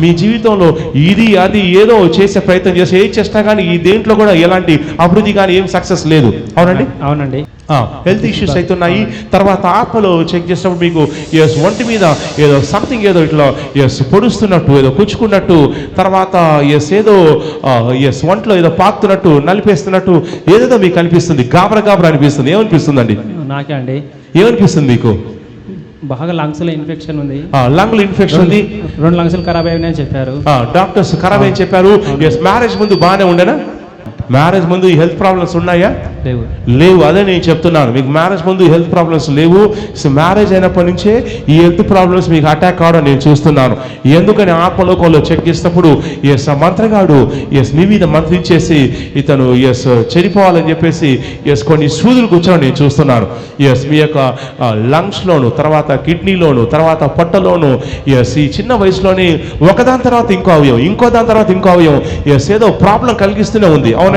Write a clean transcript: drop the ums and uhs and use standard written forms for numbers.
మీ జీవితంలో ఇది అది ఏదో చేసే ప్రయత్నం చేసి ఏది చేసినా కానీ ఈ దేంట్లో కూడా ఎలాంటి అభివృద్ధి కానీ ఏం సక్సెస్ లేదు. అవునండి, అవునండి. హెల్త్ ఇష్యూస్ అవుతున్నాయి. తర్వాత ఆత్మలో చెక్ చేసినప్పుడు మీకు ఒంటి మీద ఏదో సంథింగ్ ఏదో ఇట్లా పొడుస్తున్నట్టు, ఏదో కుచ్చుకున్నట్టు, తర్వాత ఏదో ఒంట్లో ఏదో పాకుతున్నట్టు, నలిపేస్తున్నట్టు ఏదేదో మీకు అనిపిస్తుంది. గాబరా అనిపిస్తుంది. ఏమనిపిస్తుందండి? నాకే అండి. ఏమనిపిస్తుంది మీకు? బాగా లంగ్స్ లో ఇన్ఫెక్షన్ ఉంది. లంగ్ ఇన్ఫెక్షన్ ఉంది. 2 లంగ్స్ ఖరాబ్ అయినాయని చెప్పారు డాక్టర్స్. ఖరాబ్ అని చెప్పారు. మ్యారేజ్ ముందు బాగానే ఉండేనా? మ్యారేజ్ ముందు ఈ హెల్త్ ప్రాబ్లమ్స్ ఉన్నాయా? లేవు. అదే నేను చెప్తున్నాను, మీకు మ్యారేజ్ ముందు హెల్త్ ప్రాబ్లమ్స్ లేవు. సో మ్యారేజ్ అయినప్పటి నుంచే ఈ హెల్త్ ప్రాబ్లమ్స్ మీకు అటాక్ కావడం నేను చూస్తున్నాను. ఎందుకని ఆత్మలోకంలో చెక్ చేసినప్పుడు మంత్రగాడు మీ మీద మంత్రించేసి ఇతను చెడిపోవాలని చెప్పేసి కొన్ని సూదులు కూర్చొని నేను చూస్తున్నాను. మీ యొక్క లంగ్స్లోను, తర్వాత కిడ్నీలోను, తర్వాత పొట్టలోను, ఈ చిన్న వయసులోనే ఒకదాని తర్వాత ఇంకో అవయవం, ఇంకో దాని తర్వాత ఇంకో అవయవం ఏదో ప్రాబ్లం కలిగిస్తూనే ఉంది. అవునండి.